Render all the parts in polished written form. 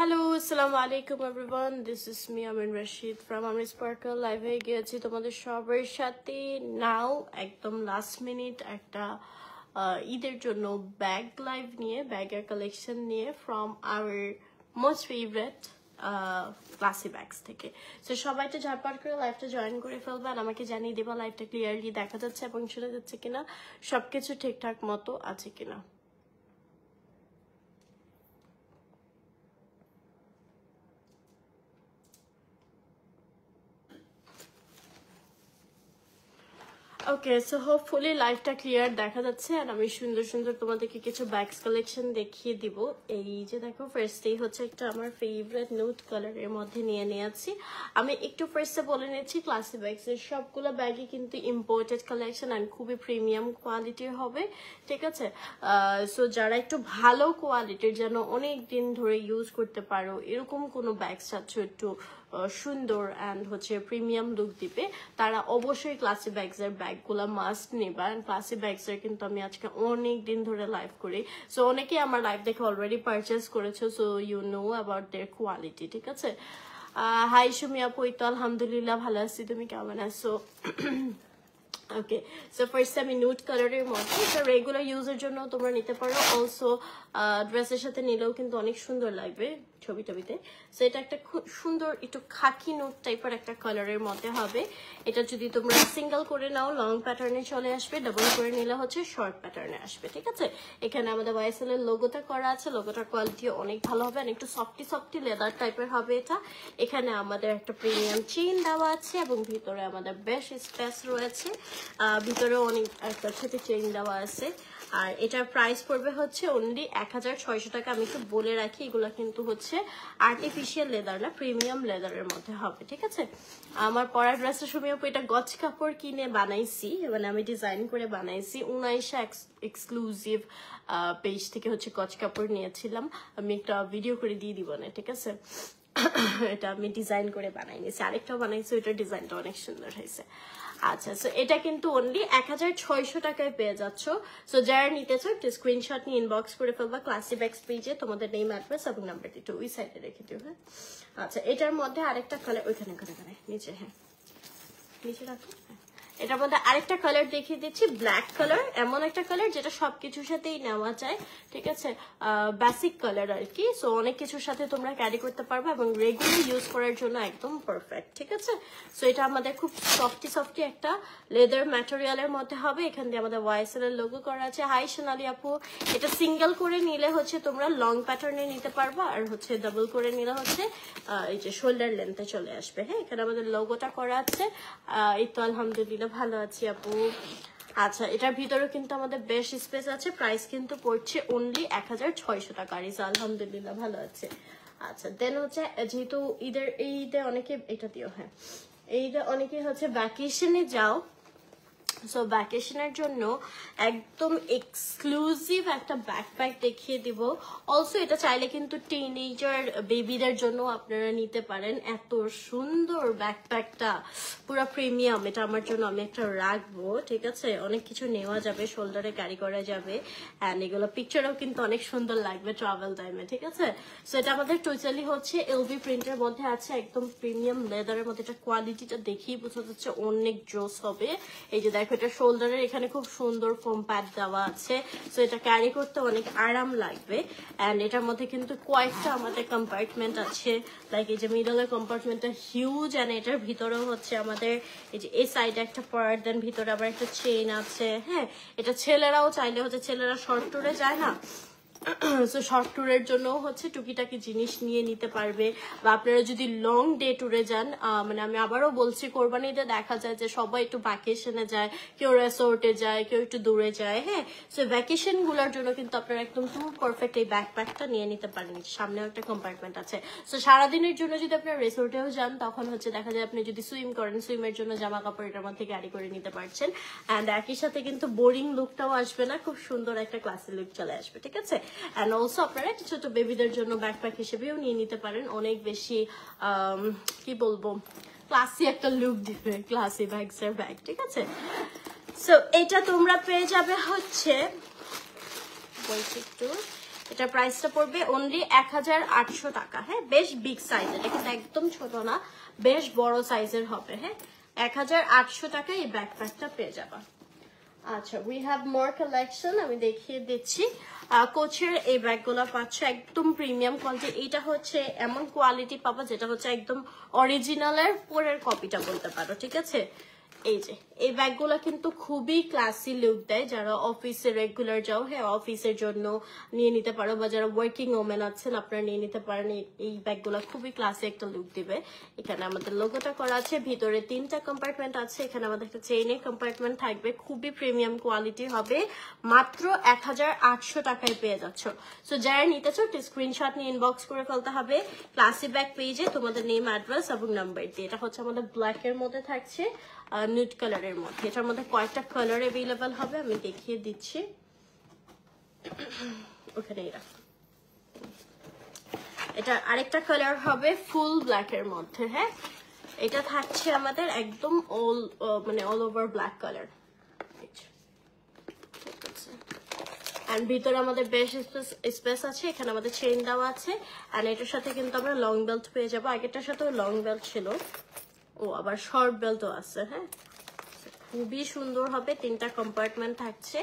Hello, assalamu alaikum everyone. This is me, Amin Rashid from Amri Sparkle. Live হয়ে গিয়েছি তোমাদের সবার সাথে নাও একদম লাস্ট মিনিট একটা ঈদের জন্য ব্যাগ লাইভ নিয়ে ব্যাগের কালেকশন নিয়ে from our most favorite classy bags থেকে। সো সবাই তো ঝটপট করে লাইভটা জয়েন করে ফেলবে আর আমাকে জানিয়ে দেবা লাইভটা ক্লিয়ারলি দেখা যাচ্ছে এবং শোনা যাচ্ছে কিনা, সবকিছু ঠিকঠাক মতো আছে কিনা। Okay, so hopefully লাইভটা ক্লিয়ার দেখা যাচ্ছে আর আমি সুন্দর সুন্দর তোমাদেরকে কিছু ব্যাগস কালেকশন দেখিয়ে দিব। এই যে দেখো ফার্স্টেই হচ্ছে একটা আমার ফেভারিট নুড কালারের মধ্যে নিয়ে নিয়েছি। আমি একটু ফার্স্টে বলে নিয়েছি ক্লাসি ব্যাগসের সবগুলো ব্যাগই কিন্তু ইম্পোর্টেড কালেকশন অ্যান্ড খুবই প্রিমিয়াম কোয়ালিটির হবে, ঠিক আছে। সো যারা একটু ভালো কোয়ালিটির যেন অনেক দিন ধরে ইউজ করতে পারো এরকম কোনো ব্যাগ চাচ্ছ একটু সুন্দর অ্যান্ড হচ্ছে প্রিমিয়াম লুক দিবে, তারা অবশ্যই ক্লাসি ব্যাগসের ব্যাগগুলো মাস্ট নেবা। অ্যান্ড ক্লাসি ব্যাগসের কিন্তু আমি আজকে অনেক দিন ধরে লাইভ করি, সো অনেকেই আমার লাইভ দেখে অলরেডি পারচেস করেছো, so you know about their quality, ঠিক আছে। হাই সুমি আপু, এই তো আলহামদুলিল্লাহ ভালো আছি, তুমি কেমন আছো? ওকে, সো ফার্স্ট আমি নুড কালারের মধ্যে এটা রেগুলার ইউজের জন্য তোমরা নিতে পারো, অলসো ড্রেসের সাথে নিলেও কিন্তু অনেক সুন্দর লাগবে ছবি টবিতে। সো এটা একটা খুব সুন্দর একটু খাকি নুড টাইপের একটা কালারের মধ্যে হবে। এটা যদি তোমরা সিঙ্গেল করে নাও লং প্যাটার্নে চলে আসবে, ডাবল করে নিলে হচ্ছে শর্ট প্যাটার্নে আসবে, ঠিক আছে। এখানে আমাদের ওয়াইএসএল এর লোগোটা করা আছে, লোগোটার কোয়ালিটি অনেক ভালো হবে আর একটু সফটি লেদার টাইপের হবে এটা। এখানে আমাদের একটা প্রিমিয়াম চেইন দেওয়া আছে এবং ভিতরে আমাদের বেশ স্পেস রয়েছে, ভিতরেও অনেক একটা সাথে চেইন দেওয়া আছে। আর এটার প্রাইস পড়বে হচ্ছে অনলি 1600 টাকা। আমি একটু বলে রাখি এগুলো কিন্তু হচ্ছে আর্টিফিশিয়াল লেদার না, প্রিমিয়াম লেদারের মধ্যে হবে, ঠিক আছে। আমার পরা ড্রেসের সময় এটা গজ কাপড় কিনে বানাইছি, মানে আমি ডিজাইন করে বানাইছি। 19 এক্সক্লুসিভ পেজ থেকে হচ্ছে গজ কাপড় নিয়েছিলাম, আমি একটা ভিডিও করে দিয়ে দিব না, ঠিক আছে। এটা আমি ডিজাইন করে বানাই নিয়েছি, আরেকটাও বানাইছি, ওইটার ডিজাইনটা অনেক সুন্দর হয়েছে। আচ্ছা, সো এটা কিন্তু অনলি 1600 টাকায় পেয়ে যাচ্ছ। সো যারা নিতে চাও একটু স্ক্রিনশট নিয়ে ইনবক্স করে ফেলবা ক্লাসি ব্যাগস পেজে, তোমাদের নেম অ্যাড্রেস এবং নাম্বারটি একটু ওই সাইডে রেখে দিও, হ্যাঁ। আচ্ছা, এটার মধ্যে আরেকটা কালার ওইখানে নিচে, হ্যাঁ নিচে রাখো। এটার মধ্যে আরেকটা কালার দেখিয়ে দিচ্ছি, ব্ল্যাক কালার। এমন একটা কালার যেটা সবকিছুর সাথেই নেওয়া যায়, ঠিক আছে। বেসিক কালার আর কি, সো অনেক কিছুর সাথে তোমরা ক্যারি করতে পারবে এবং রেগুলার ইউজ করার জন্য একদম পারফেক্ট, ঠিক আছে। সো এটা আমাদের খুব সফটি একটা লেদার ম্যাটেরিয়ালের মধ্যে হবে। এখান দিয়ে আমাদের ওয়াইএসএল এর লোগো করা আছে। হাই সোনালি আপু, এটা সিঙ্গেল করে নিলে হচ্ছে তোমরা লং প্যাটার্নে নিতে পারবা আর হচ্ছে ডাবল করে নিলে হচ্ছে এই যে শোল্ডার লেন্থে চলে আসবে, হ্যাঁ। এখানে আমাদের লোগোটা করা আছে। এই তো আলহামদুলিল্লাহ ভালো আছি আপু। আচ্ছা, এটার ভিতরে কিন্তু আমাদের বেশ স্পেস আছে, প্রাইস কিন্তু পড়ছে অনলি 1600 টাকা। আলহামদুলিল্লাহ ভালো আছে। আচ্ছা, দেন হচ্ছে যেহেতু ঈদে অনেকে এটা দিও, হ্যাঁ এইটা অনেকে হচ্ছে ভ্যাকেশনে যাও, সো ভ্যাকেশনের জন্য একদম এক্সক্লুসিভ একটা ব্যাকপ্যাক দেখিয়ে দিব। অলসো এটা চাইলে কিন্তু টিনেজার বেবিদের জন্য আপনারা নিতে পারেন। এত সুন্দর ব্যাকপ্যাকটা, পুরো প্রিমিয়াম। এটা আমার জন্য আমি একটা রাখবো, ঠিক আছে। অনেক কিছু নেওয়া যাবে, শোল্ডারে ক্যারি করা যাবে অ্যান্ড এগুলো পিকচারও কিন্তু অনেক সুন্দর লাগবে ট্রাভেল টাইমে, ঠিক আছে। সো এটা আমাদের টোটালি হচ্ছে এলভি প্রিন্টের মধ্যে আছে, একদম প্রিমিয়াম লেদারের মধ্যে। এটা কোয়ালিটিটা দেখেই বোঝা যাচ্ছে অনেক জোস হবে। এই যে দেখো, এটা শোল্ডারের এখানে খুব সুন্দর ফোম প্যাড দেওয়া আছে, সো এটা ক্যারি করতে অনেক আরাম লাগবে। অ্যান্ড এটার মধ্যে কিন্তু কয়েকটা আমাদের কম্পার্টমেন্ট আছে, লাইক এই যে মিডলের কম্পার্টমেন্টটা হিউজ। অ্যান্ড এটার ভিতরেও হচ্ছে আমাদের এই যে এই সাইডে একটা পার্ট, দেন ভিতরে আবার একটা চেইন আছে, হ্যাঁ। এটা ছেলেরাও চাইলে হচ্ছে, ছেলেরা শর্ট ট্যুরে যায় না, সো শর্ট ট্যুরের জন্য হচ্ছে টুকিটাকি জিনিস নিয়ে নিতে পারবে। বা আপনারা যদি লং ডে ট্যুরে যান, মানে আমি আবারও বলছি কোরবানিতে দেখা যায় যে সবাই একটু ভ্যাকেশনে যায়, কেউ রেসোর্টে যায়, কেউ একটু দূরে যায়, হ্যাঁ। সো ভ্যাকেশন গুলোর জন্য কিন্তু আপনারা একদম ট্যুর পারফেক্ট এই ব্যাকপ্যাকটা নিয়ে নিতে পারেন। সামনেও একটা কম্পার্টমেন্ট আছে। সো সারাদিনের জন্য যদি আপনারা রেসোর্টেও যান, তখন হচ্ছে দেখা যায় আপনি যদি সুইম করেন, সুইমের জন্য জামা কাপড় এটার মধ্যে ক্যারি করে নিতে পারছেন। অ্যান্ড একই সাথে কিন্তু বোরিং লুকটাও আসবে না, খুব সুন্দর একটা ক্লাসি লুক চলে আসবে, ঠিক আছে। অ্যান্ড অলসো আপনারা একটা ছোট বেবিদের জন্য ব্যাকপ্যাক হিসেবেও নিয়ে নিতে পারেন, অনেক বেশি কি বলবো ক্লাসি একটা লুক দিবে ক্লাসি ব্যাগসের ব্যাগ, ঠিক আছে। সো এটা তোমরা পেয়ে যাবে হচ্ছে বলছি একটু, এটা প্রাইসটা পড়বে অনলি 1800 টাকা। হ্যাঁ, বেশ বিগ সাইজ, এটা কিন্তু একদম ছোট না, বেশ বড় সাইজের হবে। হ্যাঁ, 1800 টাকায় এই ব্যাকপ্যাকটা পেয়ে যাবা। আচ্ছা, উই হ্যাভ মোর কালেকশন, আমি দেখিয়ে দিচ্ছি। কোচের এই ব্যাগগুলো পাচ্ছ একদম প্রিমিয়াম কোয়ালিটি। এটা হচ্ছে এমন কোয়ালিটি পাবা যেটা হচ্ছে একদম অরিজিনালের পরের কপিটা বলতে পারো, ঠিক আছে। এই যে এই ব্যাগগুলো কিন্তু খুবই ক্লাসি লুক দেয়, যারা অফিসে রেগুলার যাও, হ্যাঁ অফিসের জন্য নিয়ে নিতে পারো, বা যারা ওয়ার্কিং ওমেন আছেন আপনারা নিয়ে নিতে পারেন। এই ব্যাগগুলো খুবই ক্লাসি একটা লুক দিবে। এখানে আমাদের লোগোটা করা আছে, ভিতরে 3টা কম্পার্টমেন্ট আছে, এখানে আমাদের একটা চেইনের কম্পার্টমেন্ট থাকবে, খুবই প্রিমিয়াম কোয়ালিটি হবে, মাত্র 1800 টাকায় পেয়ে যাচ্ছ। সো যারা নিতে চাও স্ক্রিনশট নিয়ে ইনবক্স করে ফেলতে হবে ক্লাসি ব্যাগ পেজে তোমাদের নেম, অ্যাড্রেস এবং নাম্বার দিয়ে। এটা হচ্ছে আমাদের ব্ল্যাকের মধ্যে থাকছে, নিউড কালারের মধ্যে। এটার মধ্যে কয়েকটা কালার অ্যাভেলেবল হবে, আমি দেখিয়ে দিচ্ছি। ওখানে এটা আরেকটা কালার হবে ফুল ব্ল্যাকের মধ্যে। হ্যাঁ, এটা থাকছে আমাদের একদম all over black colour. And ভিতরে আমাদের বেশ স্পেস আছে, এখানে আমাদের চেইন দেওয়া আছে। এন্ড এটার সাথে কিন্তু আমরা লং বেল্ট পেয়ে যাবো, আগেরটার সাথেও লং বেল্ট ছিল, আবার শর্ট বেল্টও আছে। হ্যাঁ, খুবই সুন্দর হবে, 3টা কম্পার্টমেন্ট থাকছে।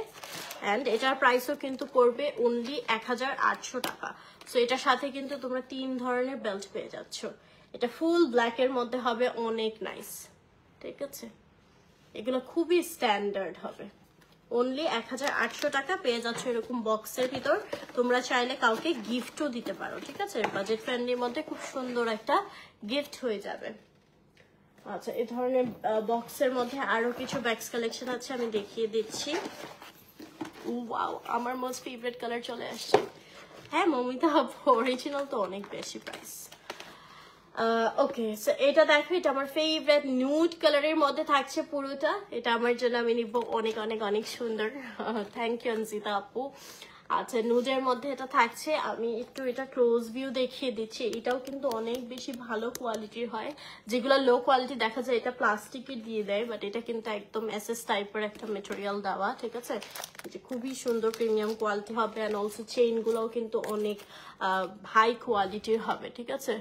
এন্ড এটার প্রাইসও কিন্তু পড়বে অনলি 1800 টাকা। সো এটার সাথে কিন্তু তোমরা 3 ধরনের বেল্ট পেয়ে যাচ্ছ। এটা ফুল ব্ল্যাকের মধ্যে হবে, অনেক নাইস, ঠিক আছে। এগুলো খুবই স্ট্যান্ডার্ড হবে, অনলি 1800 টাকা পেয়ে যাচ্ছ এরকম বক্সের ভিতর। তোমরা চাইলে কাউকে গিফটও দিতে পারো, ঠিক আছে, বাজেট ফ্রেন্ডলির মধ্যে খুব সুন্দর একটা গিফট হয়ে যাবে। আচ্ছা, এই ধরনের বক্সের মধ্যে আরো কিছু ব্যাগস কালেকশন আছে, আমি দেখিয়ে দিচ্ছি। ওয়াও, আমার মোস্ট ফেভারিট কালার চলে আসছে। হ্যাঁ, মমিতা অরিজিনাল তো অনেক বেশি প্রাইস। ওকে, সো এটা দেখো, এটা আমার ফেভারিট নিউড কালারের মধ্যে থাকছে পুরোটা। এটা আমার জন্য আমি নিব, অনেক অনেক অনেক সুন্দর। থ্যাংক ইউ অঞ্জিতা আপু। আচ্ছা, নুডের মধ্যে এটা থাকছে, আমি একটু এটা ক্লোজ ভিউ দেখিয়ে দিচ্ছি। এটাও কিন্তু অনেক বেশি ভালো কোয়ালিটির হয়, যেগুলো লো কোয়ালিটি দেখা যায় এটা প্লাস্টিকের দিয়ে দেয়, বাট এটা কিন্তু একদম এসএস টাইপের একটা মেটেরিয়াল দেওয়া, ঠিক আছে। এটা খুবই সুন্দর প্রিমিয়াম কোয়ালিটি হবে। অ্যান্ড অলসো চেইনগুলোও কিন্তু অনেক হাই কোয়ালিটির হবে, ঠিক আছে।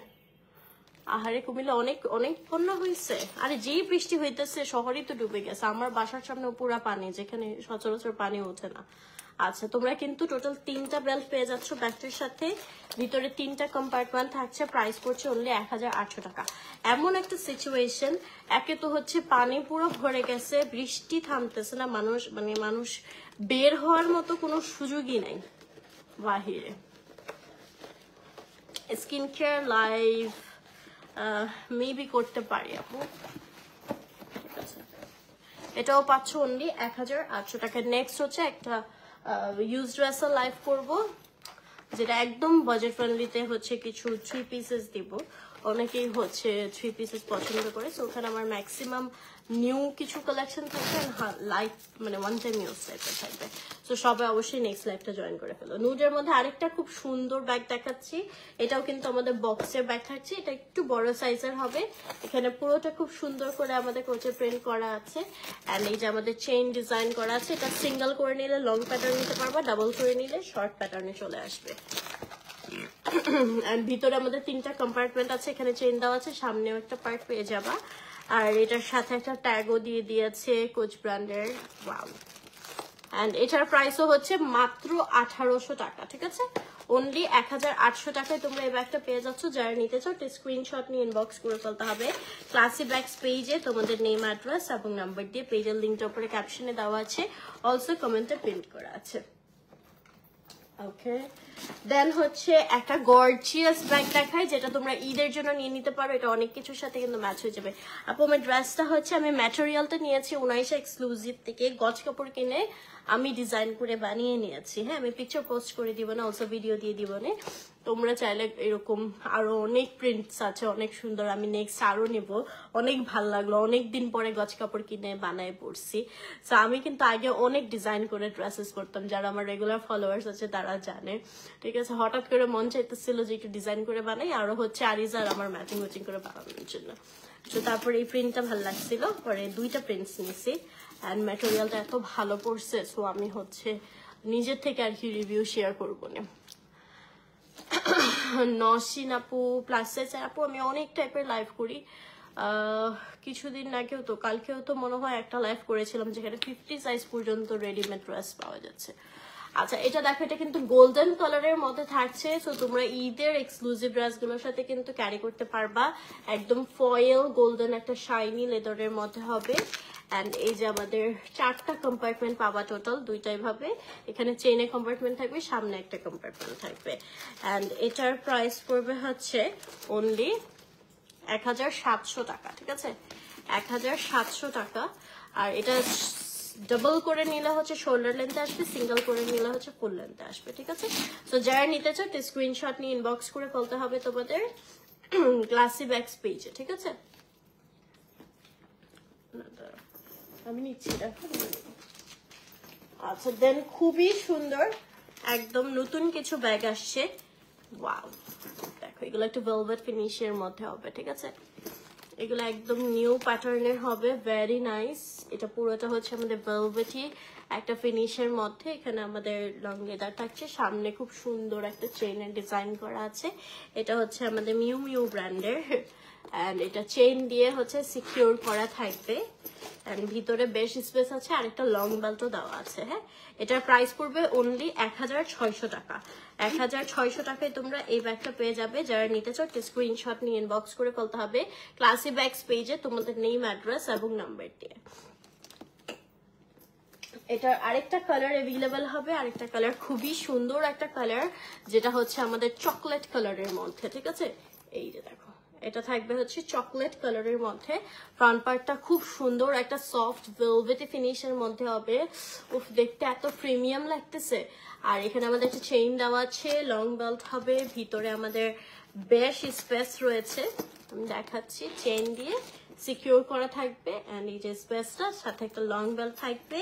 আহারে, কুমিল্লা অনেক অনেক বন্যা হয়েছে। আরে যেই বৃষ্টি হইতেছে শহরই তো ডুবে গেছে, আমার বাসার সামনে পুরা পানি, যেখানে সচরাচর পানি ওঠে না। আচ্ছা, তোমরা কিন্তু টোটাল 3টা বেল্ট পেয়ে যাচ্ছ ব্যাগটির সাথে, ভিতরে 3টা কম্পার্টমেন্ট থাকছে, প্রাইস পড়ছে অনলি 1800 টাকা। এমন একটা সিচুয়েশন, একে তো হচ্ছে পানি পুরো ভরে গেছে, বৃষ্টি থামতেছে না, মানুষ বের হওয়ার মতো কোনো সুযোগই নাই বাহিরে। স্কিন কেয়ার লাইভ মেবি করতে পারি আপু, ঠিক আছে। এটাও পাচ্ছ অনলি 1800 টাকা। নেক্সট হচ্ছে একটা ইউজ ড্রেসার লাইভ করব, যেটা একদম বাজেট ফ্রেন্ডলিতে হচ্ছে কিছু 3 পিসেস দিব। অনেকেই হচ্ছে 3 পিসেস পছন্দ করে, সো ওখানে আমার ম্যাক্সিমাম নিউ কিছু কালেকশন থাকবে, লাইভ মানে ওয়ান টাইম ইউজ টাইপের থাকবে। সো সবাই অবশ্যই নেক্সট লাইভটা জয়েন করে ফেলো। নুডের মধ্যে আরেকটা খুব সুন্দর ব্যাগ দেখাচ্ছি, এটাও কিন্তু আমাদের বক্সের ব্যাগ থাকছে, এটা একটু বড় সাইজের হবে। এখানে পুরোটা খুব সুন্দর করে আমাদের কোচে প্রিন্ট করা আছে। অ্যান্ড এই যে আমাদের চেইন ডিজাইন করা আছে, এটা সিঙ্গেল করে নিলে লং প্যাটার্ন নিতে পারবা, ডাবল করে নিলে শর্ট প্যাটার্নে চলে আসবে। এন্ড ভিতরে আমাদের 3টা কম্পার্টমেন্ট আছে, এখানে চেইন দেওয়া আছে, সামনেও একটা পার্ট পেয়ে যাবা। আর এটার সাথে একটা ট্যাগও দিয়ে দিয়েছে কোচ ব্র্যান্ডের। ওয়াও, এন্ড এটার প্রাইসও হচ্ছে মাত্র 1800 টাকা, ঠিক আছে। অনলি 1800 টাকায় তোমরা এই ব্যাগটা পেয়ে যাচ্ছ। যারা নিতে চাও স্ক্রিনশট নিয়ে ইনবক্স করে ফেলতে হবে ক্লাসি ব্যাগস পেজে, তোমাদের নেম, অ্যাড্রেস এবং নাম্বার দিয়ে। পেজের লিঙ্কটা উপরে ক্যাপশনে দেওয়া আছে, অলসো কমেন্টে প্রিন্ট করা আছে। ওকে, দেন হচ্ছে একটা গর্জিয়াস ব্যাগ দেখাই, যেটা তোমরা ঈদের জন্য নিয়ে নিতে পারো। এটা অনেক কিছুর সাথে কিন্তু ম্যাচ হয়ে যাবে। আপু, আমার ড্রেসটা হচ্ছে, আমি ম্যাটেরিয়ালটা নিয়েছি 19 এক্সক্লুসিভ থেকে, গজ কাপড় কিনে আমি ডিজাইন করে বানিয়ে নিয়েছি। হ্যাঁ, আমি পিকচার পোস্ট করে দিব না, অলসো ভিডিও দিয়ে দিব না। তোমরা চাইলে এরকম আরো অনেক প্রিন্টস আছে, অনেক সুন্দর। আমি নেক্সট আরো নেব, অনেক ভাল লাগলো, অনেক দিন পরে গজ কাপড় কিনে বানায় পড়ছি। সো আমি কিন্তু আগে অনেক ডিজাইন করে ড্রেসেস করতাম, যারা আমার রেগুলার ফলোয়ার্স আছে তারা জানে, ঠিক আছে। হঠাৎ করে মন চাইতেছিল যে একটু ডিজাইন করে বানাই, আরো হচ্ছে আরিজার আমার ম্যাচিং ম্যাচিং করে বানানোর জন্য। তো তারপরে এই প্রিন্টটা ভালো লাগছিল, পরে 2টা প্রিন্টস নিয়েছি। অ্যান্ড ম্যাটেরিয়ালটা এত ভালো পড়ছে, সো আমি হচ্ছে নিজের থেকে আর কি রিভিউ শেয়ার করবো না। নসিন আপু, প্লাস সাইজ আপু, আমি অনেক টাইপের লাইভ করি। কিছুদিন আগেও তো, কালকেও তো মনে হয় একটা লাইভ করেছিলাম যেখানে 50 সাইজ পর্যন্ত রেডিমেড ড্রেস পাওয়া যাচ্ছে। আচ্ছা, এটা দেখো, এটা কিন্তু গোল্ডেন কালারের মধ্যে থাকছে। সো তোমরা ঈদের এক্সক্লুসিভ ড্রেসগুলোর সাথে কিন্তু ক্যারি করতে পারবা। একদম ফয়েল গোল্ডেন একটা শাইনি লেদারের মধ্যে হবে। অ্যান্ড এই যে আমাদের 4টা কম্পার্টমেন্ট পাবা টোটাল, দুইটাই ভাবে। এখানে চেইনে কম্পার্টমেন্ট থাকবে, সামনে একটা কম্পার্টমেন্ট থাকবে। অ্যান্ড এটার প্রাইস পড়বে হচ্ছে অনলি 1700 টাকা, ঠিক আছে? 1700 টাকা। আর এটা ডাবল করে নিলে হচ্ছে শোল্ডার লেন্থে আসবে, সিঙ্গেল করে নিলে হচ্ছে ফুল লেন্থে আসবে, ঠিক আছে? তো যারা নিতে চাও স্ক্রিনশট নিয়ে ইনবক্স করে বলতে হবে তোমাদের গ্লাসি ব্যাগস পেজে, ঠিক আছে? আমি নিচ্ছি, দেখো। আচ্ছা, দেন খুবই সুন্দর একদম নতুন কিছু ব্যাগ আসছে। ওয়াও, দেখো এগুলো একটু ভেলভেট ফিনিশের মধ্যে হবে, ঠিক আছে? এগুলো একদম নিউ প্যাটার্নের হবে, ভেরি নাইস। এটা পুরোটা হচ্ছে আমাদের ভেলভেটি একটা ফিনিশের মধ্যে। এখানে আমাদের লং লেদার থাকছে, সামনে খুব সুন্দর একটা চেইনের ডিজাইন করা আছে। এটা হচ্ছে আমাদের মিউ মিউ ব্র্যান্ডের। অ্যান্ড এটা চেইন দিয়ে হচ্ছে সিকিউর করা থাকবে। অ্যান্ড ভিতরে বেশ স্পেস আছে, আর একটা লং বেল্টও দেওয়া আছে। হ্যাঁ, এটার প্রাইস পড়বে অনলি 1600 টাকা। 1600 টাকায় তোমরা এই ব্যাগটা পেয়ে যাবে। যারা নিতে চাও স্ক্রিনশট নিয়ে ইনবক্স করে বলতে হবে ক্লাসি ব্যাগস পেজে তোমাদের নেম, অ্যাড্রেস এবং নাম্বার দিয়ে। এটার আরেকটা কালার অ্যাভেলেবেল হবে, আরেকটা কালার খুবই সুন্দর একটা কালার, যেটা হচ্ছে আমাদের চকলেট কালারের মধ্যে, ঠিক আছে? এই যে দেখো, এটা থাকবে হচ্ছে চকলেট কালারের মধ্যে। ফ্রন্ট পার্টটা খুব সুন্দর একটা সফট ভেলভেটি ফিনিশের মধ্যে হবে। উফ, দেখতে এত প্রিমিয়াম লাগতেছে। আর এখানে আমাদের একটা চেইন দেওয়া আছে, লং বেল্ট হবে, ভিতরে আমাদের বেশ স্পেস রয়েছে। আমি দেখাচ্ছি, চেইন দিয়ে সিকিউর করা থাকবে। অ্যান্ড এই যে স্পেসটা, সাথে একটা লং বেল্ট থাকবে।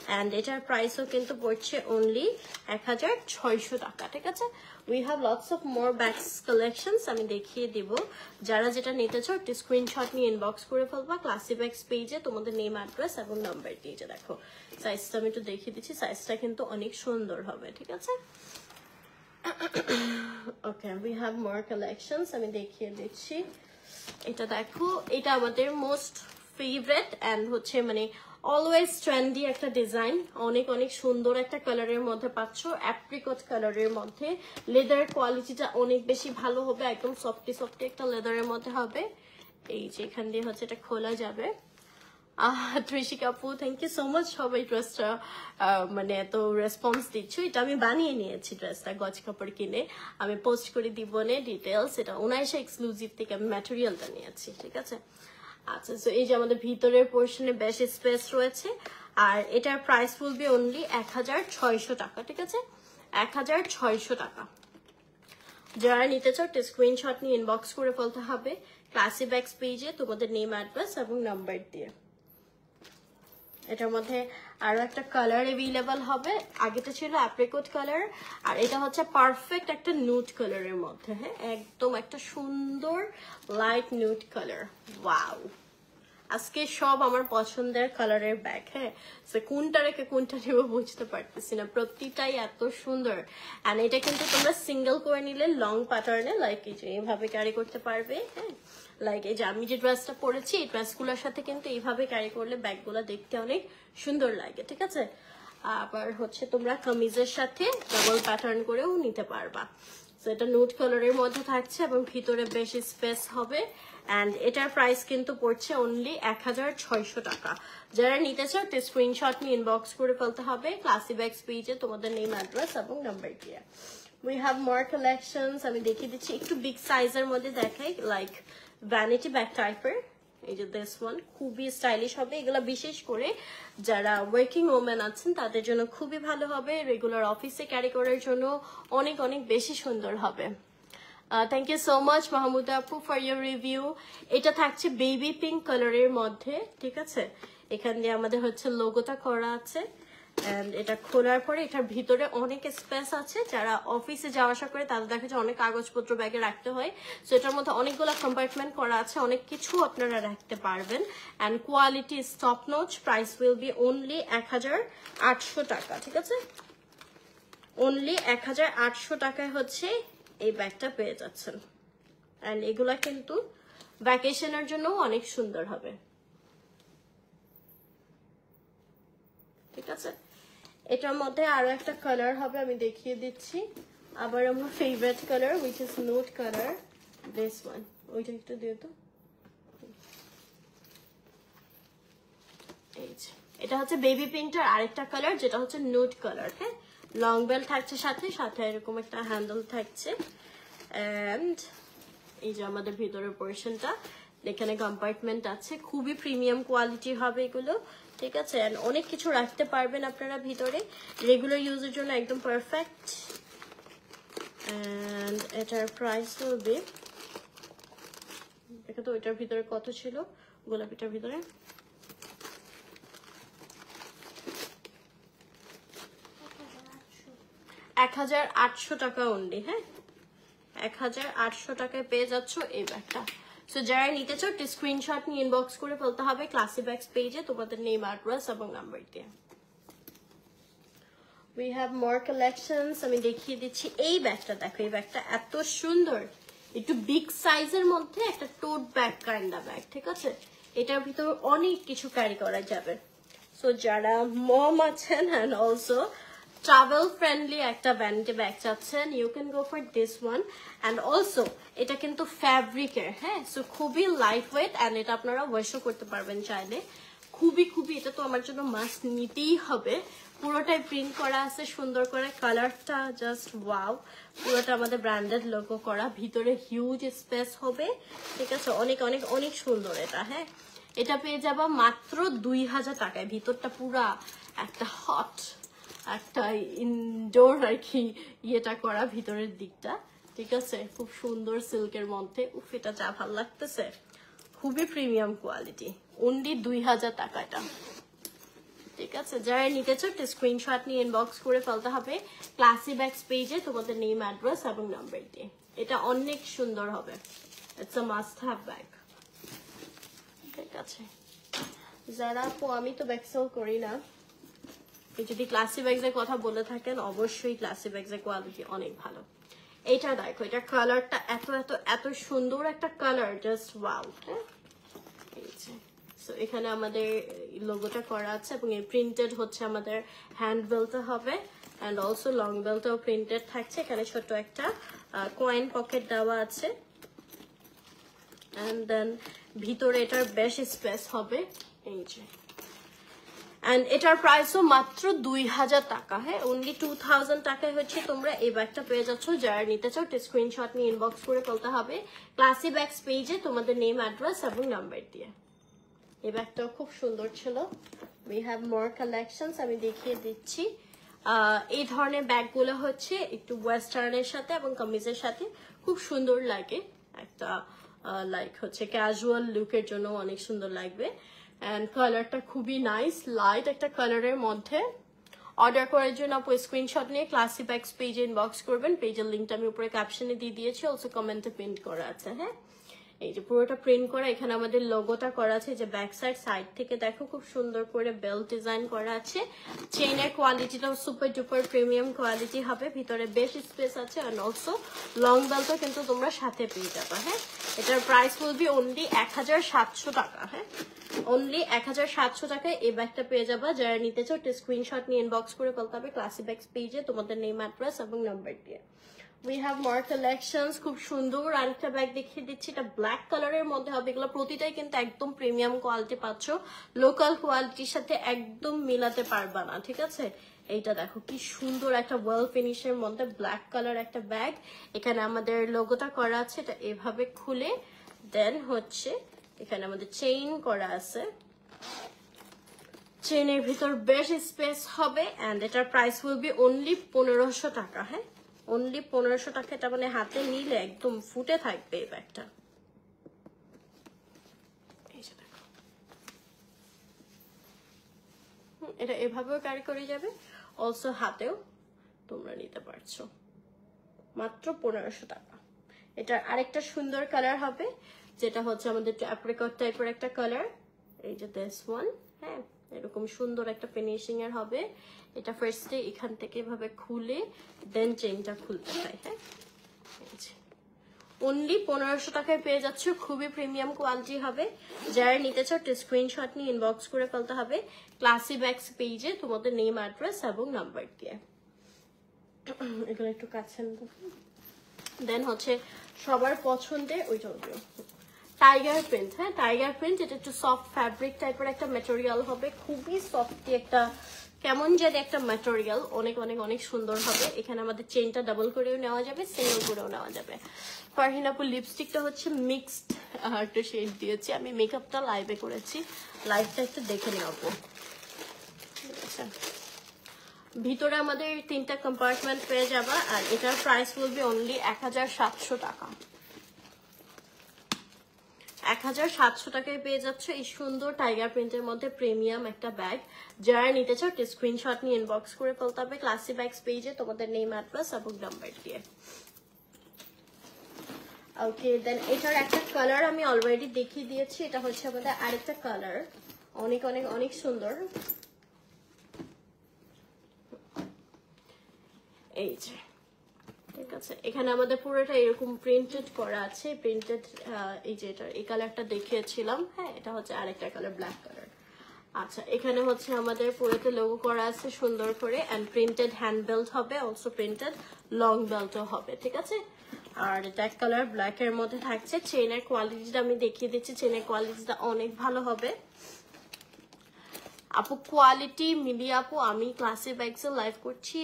অ্যান্ড এটার প্রাইসও কিন্তু পড়ছে অনলি 1600 টাকা, ঠিক আছে? We have lots of more bags collections, আমি দেখিয়ে দিব। যারা যেটা নিতে চাও একটি স্ক্রিনশট নিয়ে ইনবক্স করে ফেলবা ক্লাসি ব্যাগস পেজে তোমাদের নেম, অ্যাড্রেস এবং নাম্বার দিয়ে। যে দেখো সাইজটা আমি একটু দেখিয়ে দিচ্ছি, সাইজটা কিন্তু অনেক সুন্দর হবে, ঠিক আছে? ওকে, উই হ্যাভ মোর কালেকশনস, আমি দেখিয়ে দিচ্ছি। এটা দেখো, এটা আমাদের মোস্ট ফেভারিট অ্যান্ড হচ্ছে মানে অলওয়েজ ট্রেন্ডি একটা ডিজাইন। অনেক অনেক সুন্দর একটা কালারের মধ্যে পাচ্ছ, অ্যাপ্রিকট কালারের মধ্যে। লেদার কোয়ালিটিটা অনেক বেশি ভালো হবে, একদম সফটি সফটি একটা লেদারের মধ্যে হবে। এই যে এখান দিয়ে হচ্ছে এটা খোলা যাবে। ত্রিশিকা আপু, থ্যাংক ইউ সো মাচ। সবাই ড্রেসটা মানে এত রেসপন্স দিচ্ছ। এটা আমি বানিয়ে নিয়েছি, ড্রেসটা গজ কাপড় কিনে। আমি পোস্ট করে দিব নে ডিটেলস। এটা 1900 এক্সক্লুসিভ থেকে আমি ম্যাটেরিয়ালটা নিয়েছি, ঠিক আছে? আচ্ছা, তো এই যে আমাদের ভিতরের পোর্শনে বেশ স্পেস রয়েছে। আর এটার প্রাইস বলবে অনলি 1600 টাকা, ঠিক আছে? 1600 টাকা। যারা নিতে চাও স্ক্রিনশট নিয়ে ইনবক্স করে ফেলতে হবে ক্লাসি ব্যাগস পেজে তোমাদের নেম, অ্যাড্রেস এবং নাম্বার দিয়ে। এটার মধ্যে আরো একটা কালার অ্যাভেলেবল হবে। আগেটা ছিল অ্যাপ্রিকট কালার, আর এটা হচ্ছে পারফেক্ট একটা নুড কালারের মধ্যে। হ্যাঁ, একদম একটা সুন্দর লাইট নুড কালার। ওয়াও, আজকে সব আমার পছন্দের কালারের ব্যাগ। হ্যাঁ, কোনটা রেখে কোনটা নেবো বুঝতে পারতেছি না, প্রতিটাই এত সুন্দর। অ্যান্ড এটা কিন্তু তোমরা সিঙ্গেল করে নিলে লং প্যাটার্নে লাইক এই যে এইভাবে ক্যারি করতে পারবে। হ্যাঁ, লাইক এই যে আমি যে ড্রেসটা পরেছি, এই ড্রেসগুলোর সাথে কিন্তু এইভাবে ক্যারি করলে ব্যাগগুলো দেখতে অনেক সুন্দর লাগে, ঠিক আছে? আবার হচ্ছে তোমরা কামিজের সাথে ডাবল প্যাটার্ন করেও নিতে পারবা। তো এটা নুড কালারের মধ্যে থাকছে এবং ভিতরে বেশ স্পেস হবে। অ্যান্ড এটার প্রাইস কিন্তু পড়ছে অনলি 1600 টাকা। যারা নিতে চাও স্ক্রিনশট নিয়ে ইনবক্স করে ফেলতে হবে ক্লাসি ব্যাগস পেজে তোমাদের নেম, অ্যাড্রেস এবং নাম্বার দিয়ে। উই হ্যাভ মোর কালেকশনস, আমি দেখিয়ে দিচ্ছি। একটু বিগ সাইজের মধ্যে দেখাই, লাইক ভ্যানিটি ব্যাগ টাইপের। এই যে দিস ওয়ান খুবই স্টাইলিশ হবে। এগুলো বিশেষ করে যারা ওয়ার্কিং ওমেন আছেন তাদের জন্য খুবই ভালো হবে। রেগুলার অফিসে ক্যারি করার জন্য অনেক অনেক বেশি সুন্দর হবে। Thank you so much Mahmuda আপু ফর ইউর রিভিউ। এটা থাকছে বেবি পিঙ্ক কালারের মধ্যে, ঠিক আছে? এখান দিয়ে আমাদের হচ্ছে লোগোটা করা আছে। অ্যান্ড এটা খোলার পরে এটার ভিতরে অনেক স্পেস আছে। যারা অফিসে যাওয়া আসা করে তাদের দেখা যায় অনেক কাগজপত্র ব্যাগে রাখতে হয়। সো এটার মধ্যে অনেকগুলো কম্পার্টমেন্ট করা আছে, অনেক কিছু আপনারা রাখতে পারবেন। And quality is top notch. Price will be only 1800 টাকা, ঠিক আছে? অনলি 1800 টাকায় হচ্ছে এই ব্যাগটা পেয়ে যাচ্ছেন। অ্যান্ড এগুলা কিন্তু ভ্যাকেশনের জন্য অনেক সুন্দর হবে, ঠিক আছে। এটার মধ্যে আরো একটা কালার হবে, আমি দেখিয়ে দিচ্ছি। আবার আমার favourite colour which is note colour, this one. ওইটা একটু দিও তো। এই যে এটা হচ্ছে বেবি পিঙ্কটার আরেকটা কালার, যেটা হচ্ছে নোট কালার। হ্যাঁ, লং বেল থাকছে সাথে, সাথে এরকম একটা হ্যান্ডেল থাকছে। অ্যান্ড এই যে আমাদের ভিতরের পোর্শনটা, এখানে কম্পার্টমেন্ট আছে, খুবই প্রিমিয়াম কোয়ালিটি হবে এগুলো, ঠিক আছে। অ্যান্ড অনেক কিছু রাখতে পারবেন আপনারা ভিতরে, রেগুলার ইউজের জন্য একদম পারফেক্ট। অ্যান্ড এটার প্রাইস হবে, দেখো তো এটার ভিতরে কত ছিল, গোলাপিটার ভিতরে 1800 টাকা অনলি। হ্যাঁ, 1800 টাকায় পেয়ে যাচ্ছ এই ব্যাগটা। সো যারা নিতে চাও স্ক্রিনশট নিয়ে ইনবক্স করে ফেলতে হবে ক্লাসি ব্যাগস পেজে তোমাদের নেম, অ্যাড্রেস এবং নাম্বার দিয়ে। We have more collections, আমি দেখিয়ে দিচ্ছি। এই ব্যাগটা দেখো, এই ব্যাগটা এত সুন্দর, একটু বিগ সাইজের মধ্যে একটা টোট ব্যাগ কাইন্ডা ব্যাগ, ঠিক আছে। এটার ভিতরে অনেক কিছু ক্যারি করা যাবে। সো যারা মম আছেন অ্যান্ড অলসো ট্রাভেল ফ্রেন্ডলি একটা ব্যান্ডে ব্যাগ চাচ্ছেন, you can go for this one. And also এটা কিন্তু ফ্যাব্রিকের, হ্যাঁ, সো খুবই লাইট ওয়েট, অ্যান্ড এটা আপনারা ওয়াশও করতে পারবেন চাইলে। খুবই খুবই, এটা তো আমার জন্য মাস্ট নিতেই হবে। পুরোটাই প্রিন্ট করা আছে সুন্দর করে, কালারটা জাস্ট ওয়াও। পুরোটা আমাদের ব্র্যান্ডেড লোগো করা, ভিতরে হিউজ স্পেস হবে, ঠিক আছে। অনেক অনেক অনেক সুন্দর এটা। হ্যাঁ, এটা পেয়ে যাবা মাত্র 2000 টাকায়। ভিতরটা পুরা একটা হট, একটা ইনডোর আর কি ইয়েটা করা ভিতরের দিকটা, ঠিক আছে। খুব সুন্দর সিল্কের মধ্যে, উফ এটা যা ভালো লাগতেছে, খুবই প্রিমিয়াম কোয়ালিটি, অনলি 2000 টাকাটা, ঠিক আছে। যারা নিতে চাও স্ক্রিনশট নিয়ে ইনবক্স করে ফেলতে হবে ক্লাসি ব্যাগস পেজে তোমাদের নেম, অ্যাড্রেস এবং নাম্বার দিয়ে। এটা অনেক সুন্দর হবে, it's a must have bag, ঠিক আছে। যারা আমি তো ব্যাগ সেল করি না, যদি ক্লাসি ব্যাগসের কথা বলে থাকেন অবশ্যই ক্লাসি ব্যাগসের কোয়ালিটি অনেক ভালো। এইটা দেখো, এটা কালারটা এত এত এত সুন্দর একটা কালার, জাস্ট ওয়াও। হ্যাঁ, সো এখানে আমাদের লোগোটা করা আছে এবং এই প্রিন্টেড হচ্ছে আমাদের হ্যান্ড বেলটা হবে, অ্যান্ড অলসো লং বেলটাও প্রিন্টেড থাকছে। এখানে ছোট একটা কয়েন পকেট দেওয়া আছে, অ্যান্ড দেন ভিতরে এটার বেশ স্পেস হবে, এই যে। অ্যান্ড এটার প্রাইসও মাত্র 2000 টাকা। হ্যাঁ, অনলি 2000 টাকায় হচ্ছে তোমরা এই ব্যাগটা পেয়ে যাচ্ছ। যারা নিতে চাও স্ক্রিনশট নিয়ে ইনবক্স করে ফেলতে হবে ক্লাসি ব্যাগস পেজে তোমাদের নেম, অ্যাড্রেস এবং নাম্বার দিয়ে। এই ব্যাগটাও খুব সুন্দর ছিল। উই হ্যাভ মোর কালেকশনস, আমি দেখিয়ে দিচ্ছি। এই ধরনের ব্যাগগুলো হচ্ছে একটু ওয়েস্টার্নের সাথে এবং কামিজের সাথে খুব সুন্দর লাগে, একটা লাইক হচ্ছে ক্যাজুয়াল লুকের জন্য অনেক সুন্দর লাগবে। অ্যান্ড কালারটা খুবই নাইস, লাইট একটা কালারের মধ্যে। অর্ডার করার জন্য আপু স্ক্রিনশট নিয়ে ক্লাসি ব্যাগস পেজে ইনবক্স করবেন। পেজের লিঙ্কটা আমি উপরে ক্যাপশনে দিয়ে দিয়েছি, অলসো কমেন্টে প্রিন্ট করা আছে। হ্যাঁ, এই যে পুরোটা প্রিন্ট করা, এখানে আমাদের লোগোটা করা আছে। যে ব্যাক সাইড থেকে দেখো খুব সুন্দর করে বেল্ট ডিজাইন করা আছে। চেইনের কোয়ালিটিটাও সুপার ডুপার প্রিমিয়াম কোয়ালিটি হবে, ভিতরে বেশ স্পেস আছে। অ্যান্ড অলসো লং বেল্টও কিন্তু তোমরা সাথে পেয়ে যাবে। হ্যাঁ, এটার প্রাইস বলবি অনলি 1700 টাকা। হ্যাঁ, অনলি 1700 টাকায় এই ব্যাগটা পেয়ে যাবা। যারা নিতে চাও স্ক্রিনশট নিয়ে ইনবক্স করে ফেলতে হবে ক্লাসি ব্যাগস পেজে তোমাদের নেম, অ্যাড্রেস এবং নাম্বার দিয়ে। We have more collections, খুব সুন্দর আরেকটা ব্যাগ দেখিয়ে দিচ্ছি। এটা ব্ল্যাক কালারের মধ্যে হবে। এগুলো প্রতিটাই কিন্তু একদম প্রিমিয়াম কোয়ালিটি পাচ্ছ, লোকাল কোয়ালিটির সাথে একদম মিলাতে পারবা না, ঠিক আছে। এইটা দেখো কি সুন্দর একটা ওয়েল ফিনিশের মধ্যে ব্ল্যাক কালার একটা ব্যাগ। এখানে আমাদের লোগোটা করা আছে, এটা এভাবে খুলে দেন হচ্ছে এখানে আমাদের চেইন করা আছে। চেইনের ভিতর বেশ স্পেস হবে। অ্যান্ড এটার প্রাইস উইল বি অনলি 1500 টাকা। হ্যাঁ, অনলি 1500 টাকা। এটা মানে হাতে নিলে একদম ফুটে থাকবে এই ব্যাগটা। এটা এভাবেও ক্যারি করে যাবে, অলসো হাতেও তোমরা নিতে পারছো, মাত্র 1500 টাকা। এটার আরেকটা সুন্দর কালার হবে, যেটা হচ্ছে আমাদের অ্যাপ্রিকট টাইপের একটা কালার। এই যে দিস ওয়ান। হ্যাঁ, এরকম সুন্দর একটা ফিনিশিং এর হবে। এটা ফার্স্টে এখান থেকে এভাবে খুলে দেন চেইনটা খুলতে হয়। হ্যাঁ, অনলি 1500 টাকায় পেয়ে যাচ্ছ, খুবই প্রিমিয়াম কোয়ালিটি হবে। যারা নিতে চাও স্ক্রিনশট নিয়ে ইনবক্স করে ফেলতে হবে ক্লাসি ব্যাগস পেজে তোমাদের নেম, অ্যাড্রেস এবং নাম্বার দিয়ে। এগুলো একটু কাছে। দেন হচ্ছে সবার পছন্দের ওই চলবে টাইগার প্রিন্ট। হ্যাঁ, টাইগার প্রিন্ট, এটা একটু সফট ফ্যাব্রিক টাইপের একটা ম্যাটেরিয়াল হবে, খুবই সফটি একটা কেমন জানি একটা ম্যাটেরিয়াল, অনেক অনেক অনেক সুন্দর হবে। এখানে আমাদের চেনটা ডাবল করেও নেওয়া যাবে, সিঙ্গেল করেও নেওয়া যাবে। ফারহিন আপু লিপস্টিকটা হচ্ছে মিক্সড একটা শেড দিয়েছি, আমি মেকআপটা লাইভে করেছি, লাইভটা একটু দেখে নেবো। আচ্ছা, ভিতরে আমাদের 3টা কম্পার্টমেন্ট পেয়ে যাবা, আর এটার প্রাইস বলবে অনলি 1700 টাকা। 1700 টাকায় পেয়ে যাচ্ছ এই সুন্দর টাইগার প্রিন্টের মধ্যে প্রিমিয়াম একটা ব্যাগ। যারা নিতে চাও স্ক্রিনশট নিয়ে ইনবক্স করে ফেলতে হবে ক্লাসি ব্যাগস পেজে তোমাদের নেম, অ্যাড্রেস এবং নাম্বার দিয়ে। ওকে, দেন এটার একটা কালার আমি অলরেডি দেখিয়ে দিয়েছি, এটা হচ্ছে আমাদের আরেকটা কালার, অনেক অনেক অনেক সুন্দর। এই যে, ঠিক আছে, এখানে আমাদের পুরোটা এরকম প্রিন্টেড করা আছে, প্রিন্টেড। এই যে এটা এই কালারটা দেখিয়েছিলাম, হ্যাঁ, এটা হচ্ছে আরেকটা কালার, ব্ল্যাক কালার। আচ্ছা, এখানে হচ্ছে আমাদের পুরোতে লোগো করা আছে সুন্দর করে, এন্ড প্রিন্টেড হ্যান্ড বেল্ট হবে, অলসো প্রিন্টেড লং বেল্টও হবে, ঠিক আছে। আর এটা এক কালার ব্ল্যাক এর মধ্যে থাকছে। চেনের কোয়ালিটিটা আমি দেখিয়ে দিচ্ছি, চেনের কোয়ালিটিটা অনেক ভালো হবে আপু। কোয়ালিটি মিলিয়ে আপু আমি ক্লাসি ব্যাগস লাইভ করছি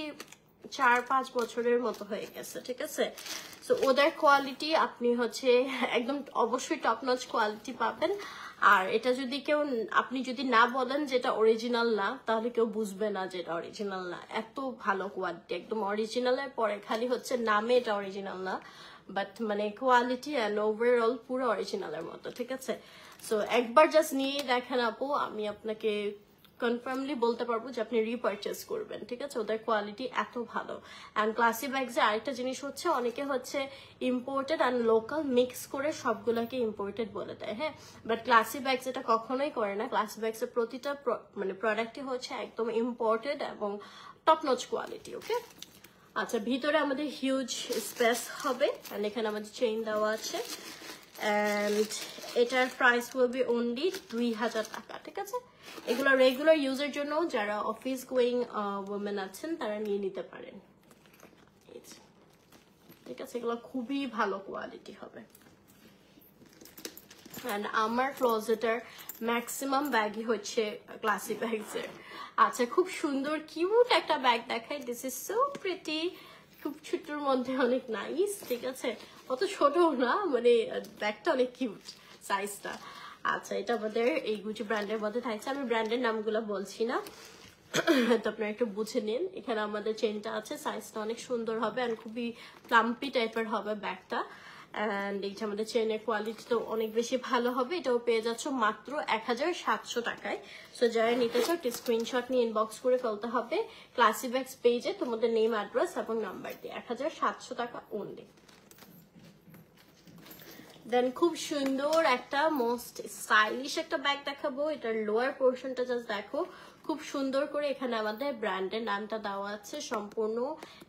4-5 বছরের মতো হয়ে গেছে, ঠিক আছে। সো ওদের কোয়ালিটি আপনি হচ্ছে একদম অবশ্যই টপ নচ কোয়ালিটি পাবেন। আর এটা যদি কেউ, আপনি যদি না বলেন যেটা অরিজিনাল না, তাহলে কেউ বুঝবে না যে এটা অরিজিনাল না। এত ভালো কোয়ালিটি, একদম অরিজিনালের পরে খালি হচ্ছে নামে এটা অরিজিনাল না, বাট মানে কোয়ালিটি অ্যান্ড ওভারঅল পুরো অরিজিনালের মতো, ঠিক আছে। সো একবার জাস্ট নিয়ে দেখেন আপু, আমি আপনাকে কনফার্মলি বলতে পারবো যে আপনি রিপারচেজ করবেন, ঠিক আছে। ওদের কোয়ালিটি এত ভালো। অ্যান্ড ক্লাসি ব্যাগসে আরেকটা জিনিস হচ্ছে, অনেকে হচ্ছে ইম্পোর্টেড অ্যান্ড লোকাল মিক্স করে সবগুলোকে ইম্পোর্টেড বলে দেয়, হ্যাঁ, বাট ক্লাসি ব্যাগস এটা কখনোই করে না। ক্লাসি ব্যাগসের প্রতিটা মানে প্রোডাক্টই হচ্ছে একদম ইম্পোর্টেড এবং টপ নচ কোয়ালিটি, ওকে। আচ্ছা, ভিতরে আমাদের হিউজ স্পেস হবে, অ্যান্ড এখানে আমাদের চেইন দেওয়া আছে, অ্যান্ড এটার প্রাইস হবে অনলি 2000 টাকা, ঠিক আছে। এগুলো রেগুলার ইউজের জন্য যারা অফিস গোয়িং ওমেন আছেন তারা নিয়ে নিতে পারেন, ঠিক আছে। এগুলো খুবই ভালো কোয়ালিটি হবে। অ্যান্ড আমার ক্লোজেটের ম্যাক্সিমাম ব্যাগই হচ্ছে ক্লাসি ব্যাগসের। আচ্ছা, খুব সুন্দর কিউট একটা ব্যাগ দেখাই, দিস ইজ সো প্রিটি, খুব ছোটর মধ্যে অনেক নাইস, ঠিক আছে। অত ছোট না, মানে ব্যাগটা অনেক কিউট সাইজটা। আচ্ছা, এটা আমাদের এই গুচি ব্র্যান্ডের মধ্যে থাকছে, আমি ব্র্যান্ডের নামগুলো বলছি না, তো আপনারা একটু বুঝে নিন। এখানে আমাদের চেনটা আছে, সাইজটা অনেক সুন্দর হবে, আর খুবই প্লাম্পি টাইপের হবে ব্যাগটা। অ্যান্ড এইটা আমাদের চেনের কোয়ালিটি তো অনেক বেশি ভালো হবে। এটাও পেয়ে যাচ্ছ মাত্র 1700 টাকায়। সো যারা নিতে চাও স্ক্রিনশট নিয়ে ইনবক্স করে ফেলতে হবে ক্লাসি ব্যাগস পেজে তোমাদের নেম, অ্যাড্রেস এবং নাম্বার দিয়ে। 1700 টাকা অনলি। দেন খুব সুন্দর একটা মোস্ট স্টাইলিশ একটা ব্যাগ দেখাবো। এটার লোয়ার পোর্শনটা জাস্ট দেখো, খুব সুন্দর করে এখানে আমাদের ব্র্যান্ডের নামটা দেওয়া আছে সম্পূর্ণ।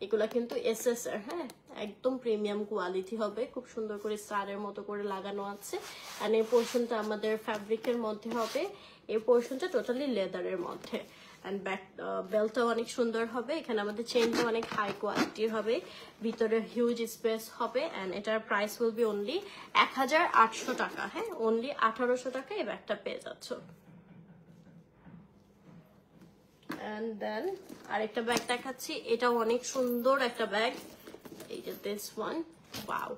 এগুলা কিন্তু SSR, হ্যাঁ, একদম প্রিমিয়াম কোয়ালিটি হবে, খুব সুন্দর করে স্টারের মতো করে লাগানো আছে। আর এই পোর্শনটা আমাদের ফ্যাব্রিকের মধ্যে হবে, এই পোর্শনটা টোটালি লেদারের মধ্যে। অ্যান্ড ব্যাক বেল্টটাও অনেক সুন্দর হবে। এখানে আমাদের চেনটা অনেক হাই কোয়ালিটির হবে, ভিতরে হিউজ স্পেস হবে। অ্যান্ড এটার প্রাইস উইল বি অনলি 1800 টাকা, হ্যাঁ, অনলি 1800 টাকা এই ব্যাগটা পেয়ে যাচ্ছ। অ্যান্ড দেন আরেকটা ব্যাগ দেখাচ্ছি, এটাও অনেক সুন্দর একটা ব্যাগ, এই যে দিস ওয়ান, ওয়াও।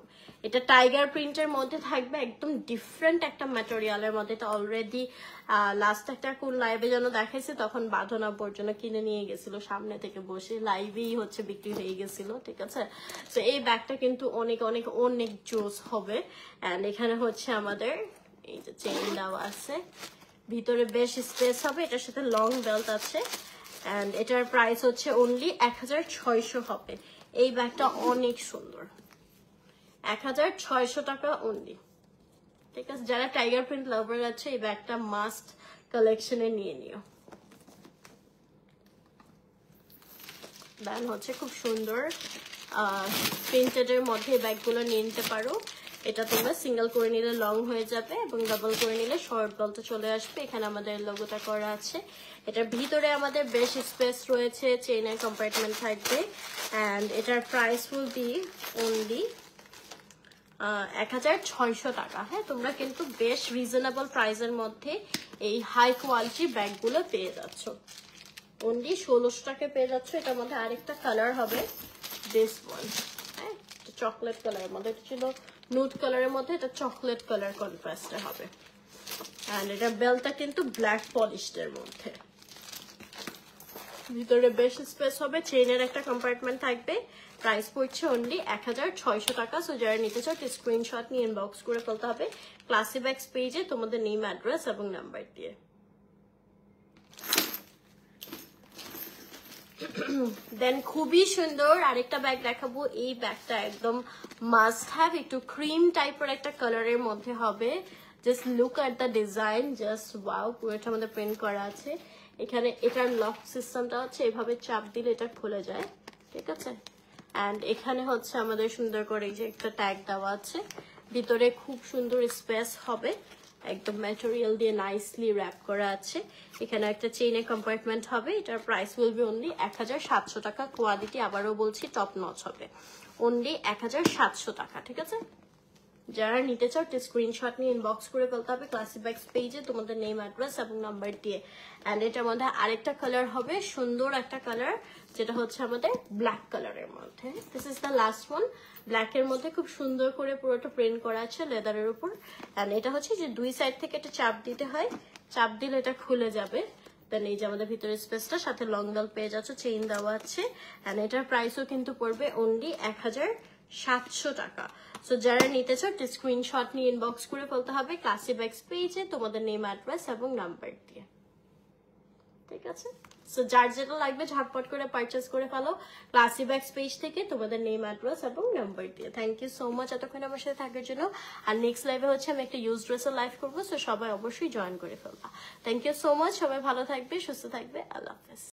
এটা টাইগার প্রিন্টের মধ্যে থাকবে, একদম ডিফারেন্ট একটা ম্যাটেরিয়ালের মধ্যে। এটা অলরেডি লাস্ট একটা কোন লাইভে যেন দেখাইছে, তখন বাঁধনা পর্যন্ত কিনে নিয়ে গেছিল সামনে থেকে বসে, লাইভেই হচ্ছে বিক্রি হয়ে গেছিল, ঠিক আছে। তো এই ব্যাগটা কিন্তু অনেক অনেক অনেক জোস হবে। অ্যান্ড এখানে হচ্ছে আমাদের এই যে চেইন দেওয়া আছে, ভিতরে বেশ স্পেস হবে, এটার সাথে লং বেল্ট আছে। অ্যান্ড এটার প্রাইস হচ্ছে অনলি 1600 হবে। এই ব্যাগটা অনেক সুন্দর, 1600 টাকা অনলি, ঠিক আছে। যারা টাইগার প্রিন্ট লাভার আছে এই ব্যাগটা মাস্ট কালেকশনে নিয়ে নিও। দেন হচ্ছে খুব সুন্দর প্রিন্টেডের মধ্যে ব্যাগগুলো নিয়ে নিতে পারো। এটা তোমরা সিঙ্গেল করে নিলে লং হয়ে যাবে এবং ডাবল করে নিলে শর্ট বলতে চলে আসবে। এখানে আমাদের লোগোটা করা আছে। এটার ভিতরে আমাদের বেশ স্পেস রয়েছে, চেইনের কম্পার্টমেন্ট থাকবে অ্যান্ড এটার প্রাইস উইল বি অনলি 1600 টাকা। হ্যাঁ, তোমরা কিন্তু বেশ রিজনেবল প্রাইসের মধ্যে এই হাই কোয়ালিটি ব্যাগগুলো পেয়ে যাচ্ছ। অনলি 1600 টাকায় পেয়ে যাচ্ছ। এটার মধ্যে আরেকটা কালার হবে দিস ওয়ান। হ্যাঁ, চকলেট কালারের মধ্যে, এটা ছিল নুড কালারের মধ্যে, এটা চকলেট কালার কন্ট্রাস্টে হবে অ্যান্ড এটা বেলটা কিন্তু ব্ল্যাক পলিশডের মধ্যে। ভিতরে বেশ স্পেস হবে, চেইনের একটা কম্পার্টমেন্ট থাকবে। প্রাইস পড়ছে অনলি 1600 টাকা। সো যারা নিতে চাও স্ক্রিনশট নিয়ে ইনবক্স করে ফেলতে হবে ক্লাসি ব্যাগস পেজে তোমাদের নেম, অ্যাড্রেস এবং নাম্বার দিয়ে। দেন খুবই সুন্দর আরেকটা ব্যাগ দেখাবো। এই ব্যাগটা একদম মাস্ট হ্যাভ, একটু ক্রিম টাইপের একটা কালারের মধ্যে হবে। Just look at the design, just wow. পুরোটা আমাদের প্রিন্ট করা আছে। এখানে এটার লক সিস্টেমটা হচ্ছে এভাবে চাপ দিলে এটা খুলে যায়, ঠিক আছে। অ্যান্ড এখানে হচ্ছে আমাদের সুন্দর করে এই যে একটা ট্যাগ দেওয়া আছে। ভিতরে খুব সুন্দর স্পেস হবে, একদম ম্যাটেরিয়াল দিয়ে নাইসলি র্যাপ করা আছে। এখানে একটা চেইনের কম্পার্টমেন্ট হবে। এটার প্রাইস উইল বি অনলি 1700 টাকা। কোয়ালিটি আবারও বলছি টপ নচ হবে, অনলি 1700 টাকা, ঠিক আছে। যারা নিতে চাও স্ক্রিনশট নিয়ে ইনবক্স করে ফেলতে হবে ক্লাসি ব্যাগস পেজে তোমাদের নেম, অ্যাড্রেস এবং নাম্বার দিয়ে। অ্যান্ড এটার মধ্যে আরেকটা কালার হবে, সুন্দর একটা কালার, যেটা হচ্ছে আমাদের ব্ল্যাক কালারের মধ্যে। This is the last one. ব্ল্যাকের মধ্যে খুব সুন্দর করে পুরোটা প্রিন্ট করা আছে লেদারের উপর। অ্যান্ড এটা হচ্ছে যে দুই সাইড থেকে একটা চাপ দিতে হয়, চাপ দিলে এটা খুলে যাবে। দেন এই যে আমাদের ভিতরে স্পেসটা, সাথে লং বেল পেয়ে যাচ্ছে, চেইন দেওয়া আছে। অ্যান্ড এটার প্রাইসও কিন্তু পড়বে অনলি 1700 টাকা। সো যারা নিতে চাও স্ক্রিনশট নিয়ে ইনবক্স করে ফেলতে হবে ক্লাসি ব্যাগস পেজে তোমাদের নেম, অ্যাড্রেস এবং নাম্বার দিয়ে, ঠিক আছে। সো যার যেটা লাগবে ঝটপট করে পারচেস করে ফেলো ক্লাসি ব্যাগস পেজ থেকে তোমাদের নেম, অ্যাড্রেস এবং নাম্বার দিয়ে। থ্যাংক ইউ সো মাচ এতক্ষণ আমার সাথে থাকার জন্য। আর নেক্সট লাইভে হচ্ছে আমি একটা ইউজ ড্রেসের লাইভ করবো, সো সবাই অবশ্যই জয়েন করে ফেলবা। থ্যাংক ইউ সো মাচ, সবাই ভালো থাকবে, সুস্থ থাকবে, আল্লাহ হাফেজ।